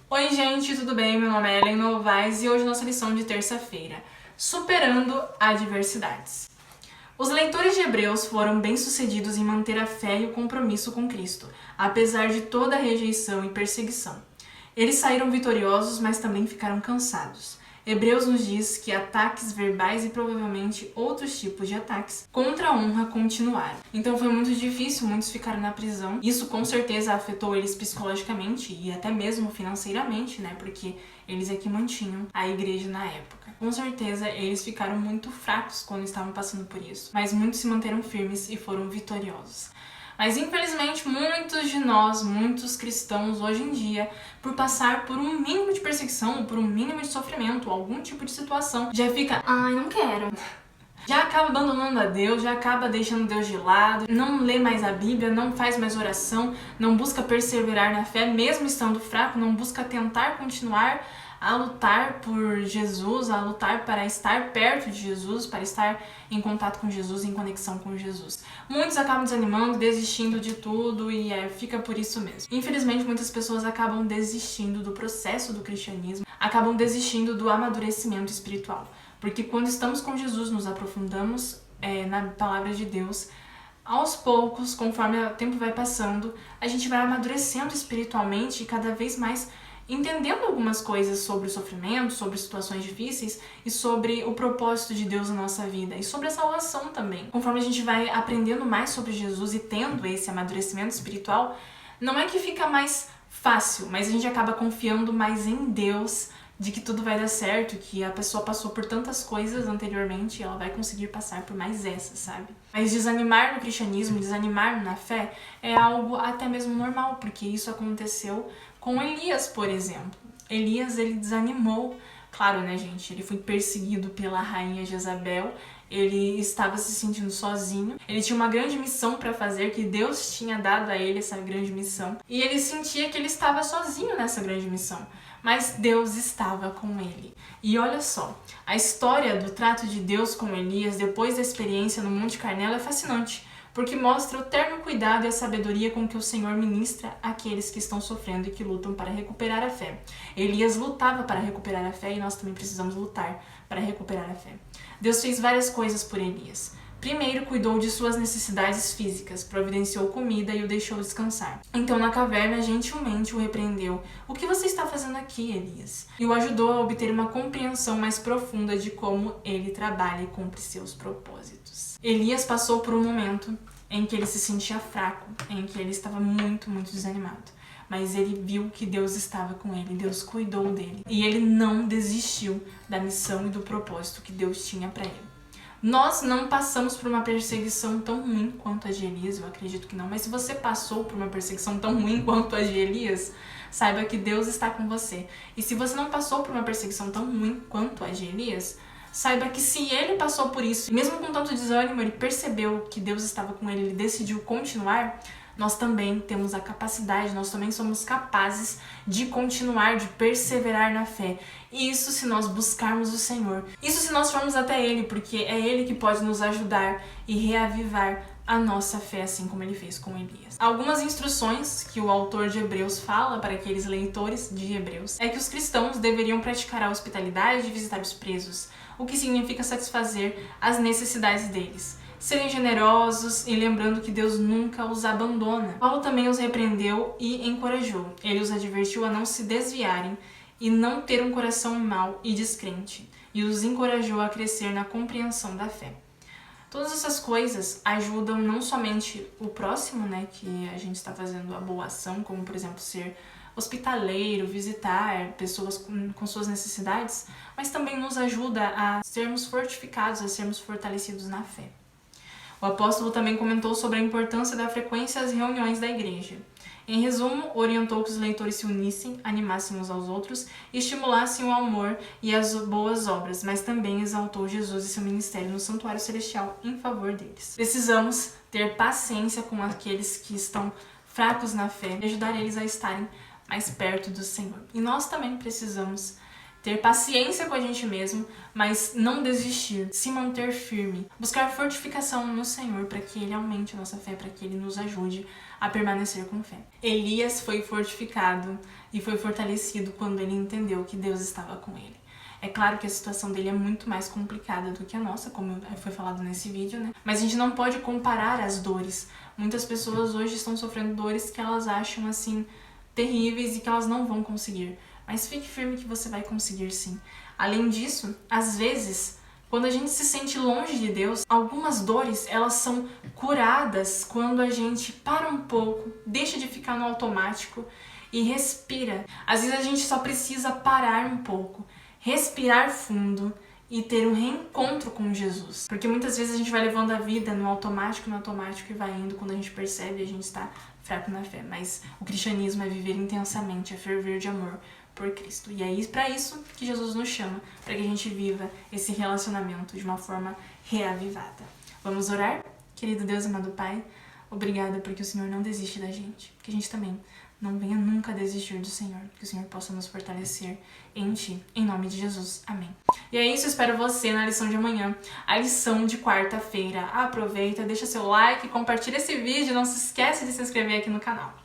Oi gente, tudo bem? Meu nome é Ellen Novaes e hoje nossa lição de terça-feira, Superando Adversidades. Os leitores de Hebreus foram bem-sucedidos em manter a fé e o compromisso com Cristo, apesar de toda a rejeição e perseguição. Eles saíram vitoriosos, mas também ficaram cansados. Hebreus nos diz que ataques verbais e provavelmente outros tipos de ataques contra a honra continuaram. Então foi muito difícil, muitos ficaram na prisão. Isso com certeza afetou eles psicologicamente e até mesmo financeiramente, né? Porque eles é que mantinham a igreja na época. Com certeza eles ficaram muito fracos quando estavam passando por isso, mas muitos se manteram firmes e foram vitoriosos. Mas infelizmente muitos de nós, muitos cristãos hoje em dia, por passar por um mínimo de perseguição, por um mínimo de sofrimento, algum tipo de situação, já fica, ai, não quero. Já acaba abandonando a Deus, já acaba deixando Deus de lado, não lê mais a Bíblia, não faz mais oração, não busca perseverar na fé, mesmo estando fraco, não busca tentar continuar a lutar por Jesus, a lutar para estar perto de Jesus, para estar em contato com Jesus, em conexão com Jesus. Muitos acabam desanimando, desistindo de tudo e fica por isso mesmo. Infelizmente, muitas pessoas acabam desistindo do processo do cristianismo, acabam desistindo do amadurecimento espiritual. Porque quando estamos com Jesus, nos aprofundamos na palavra de Deus, aos poucos, conforme o tempo vai passando, a gente vai amadurecendo espiritualmente e cada vez mais entendendo algumas coisas sobre o sofrimento, sobre situações difíceis e sobre o propósito de Deus na nossa vida e sobre a salvação também. Conforme a gente vai aprendendo mais sobre Jesus e tendo esse amadurecimento espiritual, não é que fica mais fácil, mas a gente acaba confiando mais em Deus, de que tudo vai dar certo, que a pessoa passou por tantas coisas anteriormente e ela vai conseguir passar por mais essa, sabe? Mas desanimar no cristianismo, desanimar na fé é algo até mesmo normal, porque isso aconteceu com Elias, por exemplo. Elias, ele desanimou, claro, né, gente? Ele foi perseguido pela rainha Jezabel, ele estava se sentindo sozinho, ele tinha uma grande missão para fazer, que Deus tinha dado a ele essa grande missão, e ele sentia que ele estava sozinho nessa grande missão, mas Deus estava com ele. E olha só, a história do trato de Deus com Elias depois da experiência no Monte Carmelo é fascinante, porque mostra o terno cuidado e a sabedoria com que o Senhor ministra àqueles que estão sofrendo e que lutam para recuperar a fé. Elias lutava para recuperar a fé e nós também precisamos lutar para recuperar a fé. Deus fez várias coisas por Elias. Primeiro, cuidou de suas necessidades físicas, providenciou comida e o deixou descansar. Então, na caverna, gentilmente o repreendeu. O que você está fazendo aqui, Elias? E o ajudou a obter uma compreensão mais profunda de como ele trabalha e cumpre seus propósitos. Elias passou por um momento em que ele se sentia fraco, em que ele estava muito desanimado. Mas ele viu que Deus estava com ele, Deus cuidou dele. E ele não desistiu da missão e do propósito que Deus tinha para ele. Nós não passamos por uma perseguição tão ruim quanto a de Elias, eu acredito que não, mas se você passou por uma perseguição tão ruim quanto a de Elias, saiba que Deus está com você. E se você não passou por uma perseguição tão ruim quanto a de Elias, saiba que se ele passou por isso, mesmo com tanto desânimo, ele percebeu que Deus estava com ele, ele decidiu continuar, nós também temos a capacidade, nós também somos capazes de continuar, de perseverar na fé. E isso se nós buscarmos o Senhor. Isso se nós formos até Ele, porque é Ele que pode nos ajudar e reavivar a nossa fé, assim como Ele fez com Elias. Algumas instruções que o autor de Hebreus fala para aqueles leitores de Hebreus é que os cristãos deveriam praticar a hospitalidade e visitar os presos, o que significa satisfazer as necessidades deles. Serem generosos e lembrando que Deus nunca os abandona. Paulo também os repreendeu e encorajou. Ele os advertiu a não se desviarem e não ter um coração mau e descrente, e os encorajou a crescer na compreensão da fé. Todas essas coisas ajudam não somente o próximo, né, que a gente está fazendo a boa ação, como por exemplo ser hospitaleiro, visitar pessoas com suas necessidades, mas também nos ajuda a sermos fortificados, a sermos fortalecidos na fé. O apóstolo também comentou sobre a importância da frequência às reuniões da igreja. Em resumo, orientou que os leitores se unissem, animassem uns aos outros e estimulassem o amor e as boas obras, mas também exaltou Jesus e seu ministério no santuário celestial em favor deles. Precisamos ter paciência com aqueles que estão fracos na fé e ajudar eles a estarem mais perto do Senhor. E nós também precisamos ter paciência com a gente mesmo, mas não desistir, se manter firme, buscar fortificação no Senhor para que Ele aumente a nossa fé, para que Ele nos ajude a permanecer com fé. Elias foi fortificado e foi fortalecido quando ele entendeu que Deus estava com ele. É claro que a situação dele é muito mais complicada do que a nossa, como foi falado nesse vídeo, né? Mas a gente não pode comparar as dores. Muitas pessoas hoje estão sofrendo dores que elas acham, assim, terríveis e que elas não vão conseguir. Mas fique firme que você vai conseguir sim. Além disso, às vezes, quando a gente se sente longe de Deus, algumas dores, elas são curadas quando a gente para um pouco, deixa de ficar no automático e respira. Às vezes a gente só precisa parar um pouco, respirar fundo e ter um reencontro com Jesus. Porque muitas vezes a gente vai levando a vida no automático e vai indo, quando a gente percebe a gente está fraco na fé. Mas o cristianismo é viver intensamente, é ferver de amor por Cristo. E é para isso que Jesus nos chama, para que a gente viva esse relacionamento de uma forma reavivada. Vamos orar? Querido Deus, amado Pai, obrigada porque o Senhor não desiste da gente, que a gente também não venha nunca desistir do Senhor, que o Senhor possa nos fortalecer em Ti, em nome de Jesus. Amém. E é isso, espero você na lição de amanhã, a lição de quarta-feira. Aproveita, deixa seu like, compartilha esse vídeo, não se esquece de se inscrever aqui no canal.